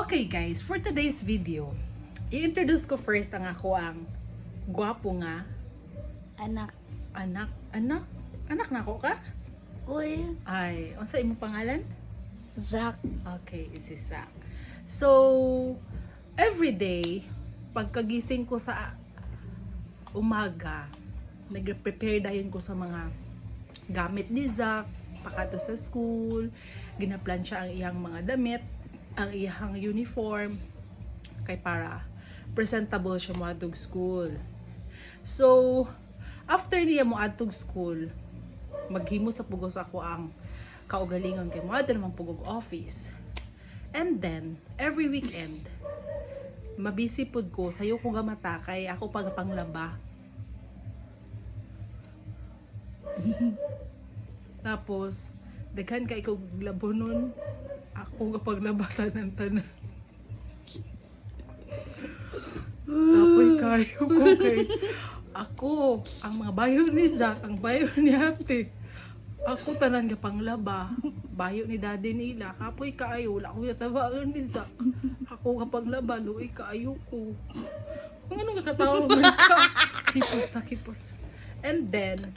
Okay guys, for today's video, i-introduce ko first ang gwapo nga Anak. anak na ako ka? Uy. Ay, unsa imong pangalan? Zach. Okay, si Zach. So, every day, pagkagising ko sa umaga, nagre-prepare dayon ko sa mga gamit ni Zach, pakato sa school, ginaplansya ang iyang mga damit, ang iyang uniform, kay para presentable siya mo adtog school. So, after niya mo adtog school, maghimo sa pugos ako ang kaugalingon kay mo adto namang pugog office. And then, every weekend, mabisi pud ko, sayo ko gamata kay ako panglaba. Tapos, daghan kay ko labo nun, ako paglabatan ng tanan. Tapos kayo ko kay ako, ang mga bayo ni Zach, ang bayo ni Ate. Ako tanan ka panglaba, bayo ni daddy nila, kapoy kaayo, wala ko yatabaan ni Zach. Ako ka panglaba, luoy kaayo ko. Kung anong kakatawa mo ka, kipos. And then,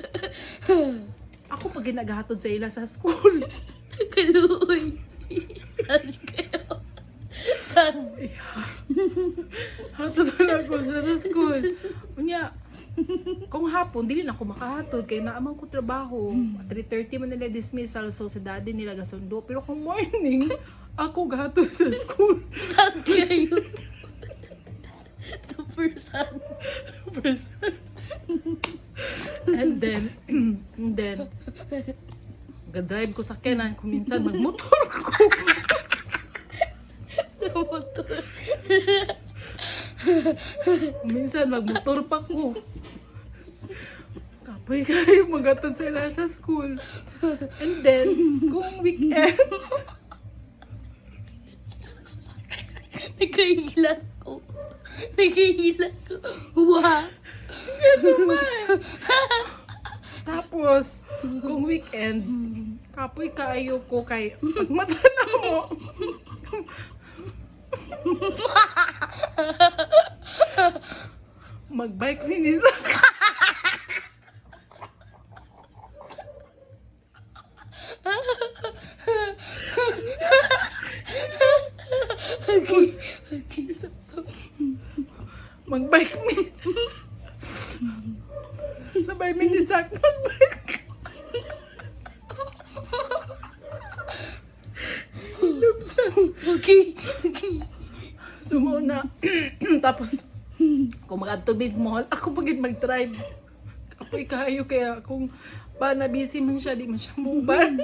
ako pag ginagahatod sa ila sa school. Kaluoy. Saan kayo? Saan? Hatod na ako sa school. Unya, kung hapon, dili na ako makahatod kay naamang ko trabaho. 3:30 man nila dismissal, so sa daddy nila gasundo. Pero kung morning, ako gahatod sa school. Saan kayo? Super sad. And then, gadrive ko sa kenan, kung minsan magmotor ko. Motor. Minsan magmotor pa ko. Kapoy kayo magatod sila sa school. And then, kung weekend, Nagkahilat ko. Wow. tapos, kung weekend, kapoy kayo ko kay pagmata na mo. Magbike minisa. Tapos, magbike mi. Sabay minisak magbike. Okay. Sumuna. Tapos, kung mag-tubig mall, ako pagid mag-drive. Apoy kayo kaya kung pa na busy man siya, di man siya mobile.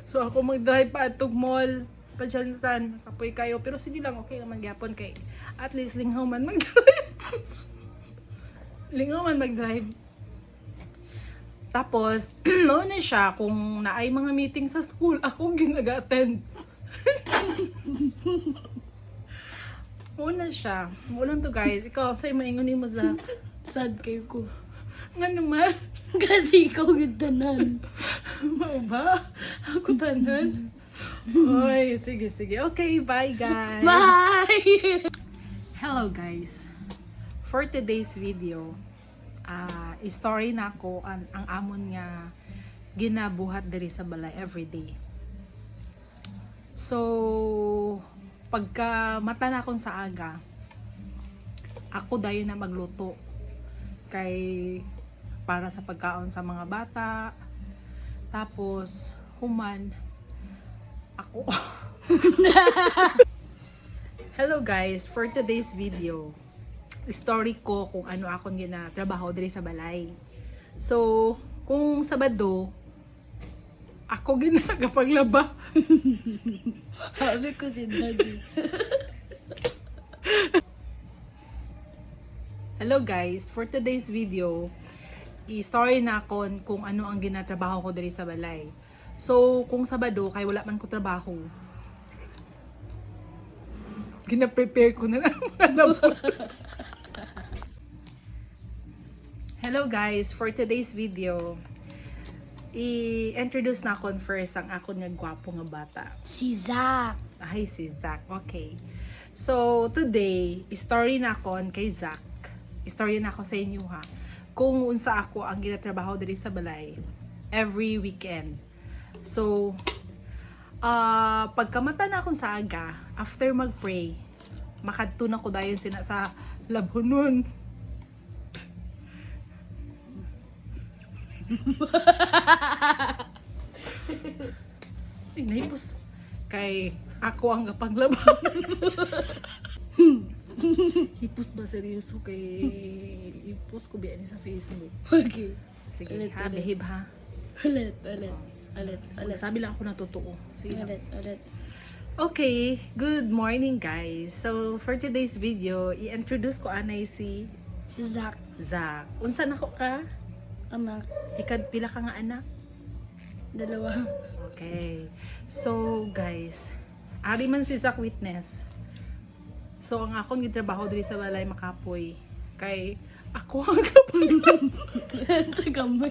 So ako mag-drive pa atog mall, padyansan, apoy kayo. Pero sige lang, okay naman gyapon kay at least linghaw man mag-drive. Linghaw man mag-drive. Tapos, noon na siya, kung naay mga meeting sa school, ako ginaga-attend. Una siya. Ulan to guys. Ikaw, sa'yo maingunin mo sa... Sad kayo ko. Nga naman. Kasi ikaw gitanan. Mau ba? Ako tanan. Oy, sige. Okay, bye guys. Bye! Hello guys. For today's video, story na ako ang amon nga ginabuhat diri sa balay everyday. So, pagka mata na akong sa aga, ako dayon na magluto kay para sa pagkaon sa mga bata. Tapos human ako. Hello guys, for today's video, story ko kung ano akong ginatrabaho diri sa balay. So, kung Sabado, ako ginagapaglaba. Sabi ko si Daddy. Hello guys, for today's video, i-story na ako kung ano ang ginatrabaho ko diri sa balay. So, kung Sabado, kay wala man ko trabaho, gina-prepare ko na lang mga labor. Hello guys, for today's video, i-introduce na kon first ang ako nga gwapo nga bata. Si Zach. Ay, si Zach. Okay. So, today, story na kon kay Zach. Story na ako sa inyo ha. Kung unsa ako ang ginatrabaho diri sa balay every weekend. So, pagkamata na akong sa aga, after mag-pray, makadto na ko dayon sina sa labhonon. Naipos kay ako ang gapanglabang. Ipos ba seryoso kay ipos ko biya ni sa Facebook. Okay. Sige, Ulit, ha, ulit. behave ha. Ulit. Sabi lang ako natutuo. Sige na. Ulit. Okay, good morning guys. So, for today's video, i-introduce ko anay si Zach. Zach. Unsa na ko ka? Anak. Ikad pila ka nga anak? 2. Okay. So, guys, ari man si Zach witness. So, ang akong gitrabaho diri sa balay Makapoy kay ako ang Tagamay.